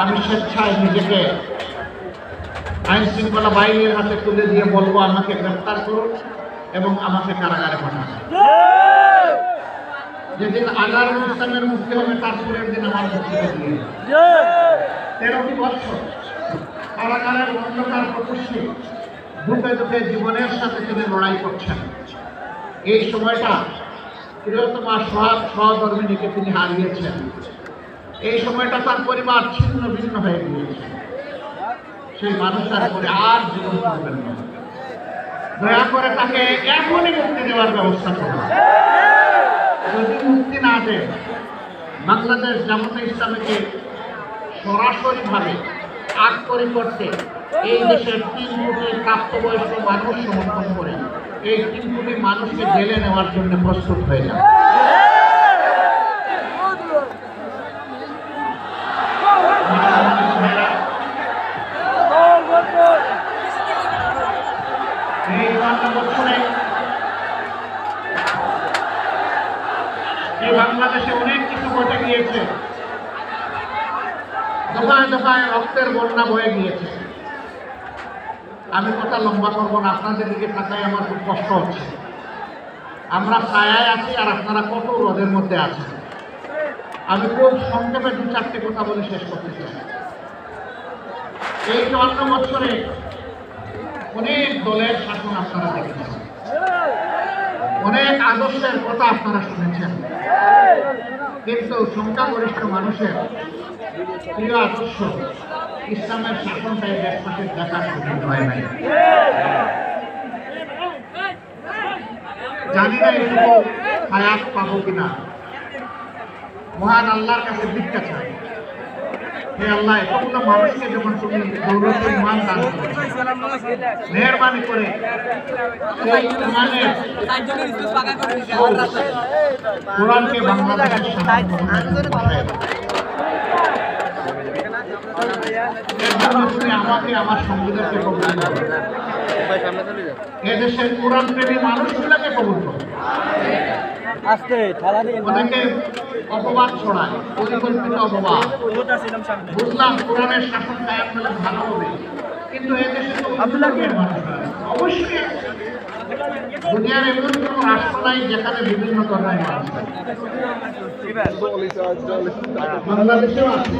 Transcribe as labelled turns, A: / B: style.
A: আমি স্বেচ্ছায় নিজেকে আইন শৃঙ্খলা বাহিনীর হাতে তুলে দিয়ে বলবো, আমাকে গ্রেফতার করুন এবং আমাকে কারাগারে পাঠান। যেদিন আজহারুল ইসলামের মুক্তি হবে তার পরের দিন আমার মুক্তি দিয়ে 13টি বছর কারাগারের অন্ধকার প্রকোষ্ঠে দুঃখে দুঃখে জীবনের সাথে তিনি লড়াই করছেন। এই সময়টা প্রিয়তমা সহধর্মিণীকে তিনি হারিয়েছেন। এই সময়টা তার পরিবার ছিন্ন ভিন্ন হয়ে গিয়েছে। সেই মানুষের উপরে আর জীবন করবেন না, দয়া করে তাকে এখনই মুক্তি দেওয়ার ব্যবস্থা করুন। যদি মুক্তি না দেয়, বাংলাদেশ জামাতে ইসলামীকে সরাসরিভাবে আটকরি করতে এই দেশের 3 কোটি প্রাপ্তবয়স্ক মানুষ সমর্থন করে এই 3 কোটি মানুষকে জেলে নেওয়ার জন্য প্রস্তুত হয়ে যাবে। এই 52 বছরে এই বাংলাদেশে অনেক কিছু ঘটে গিয়েছে, দফায় দফায় রক্তের বন্যা বয়ে গিয়েছে। আমি কথা লম্বা করবো না, আপনাদের দিকে তাকাই আমার খুব কষ্ট হচ্ছে। আমরা ছায়ায় আছি আর আপনারা কত রোদের মধ্যে আছেন। আমি খুব সংক্ষেপে 2-4টি কথা বলে শেষ করতে চাই। এই 54 বছরে অনেক দলের শাসন আপনারা দেখেছেন, অনেক আদর্শের কথা আপনারা শুনেছেন, কিন্তু সংখ্যাগরিষ্ঠ মানুষের প্রিয় আদর্শ ইসলামের শাসনটাই দেশবাসীর দেখার সুযোগ হয় নাই। জানি না এটুকু হায়াত পাবো কিনা। মহান আল্লাহর কাছে ভিক্ষা চাই, হে আল্লাহ, এতগুলো মানুষকে যখন তুমি দৌলতে ইমান দান করেছো, মেহরবানি করে সেই ইমানের কোরআনকে বাংলাদেশের তুমি আমাকে আমার সংবিধানকে কবুল করো, এদেশের কোরআন প্রেমী মানুষগুলোকে কবুল করো। অনেকে অপবাদ ছড়ায়, পরিকল্পিত অপবাদ। বুঝলাম কোরআনের শাসন কায়েম হলে ভালো হবে, কিন্তু এদেশে তো অবশ্যই দুনিয়ার এমন কোন রাষ্ট্র নাই যেখানে বিভিন্ন ধরনের মানুষ আছে। বাংলাদেশেও আছে।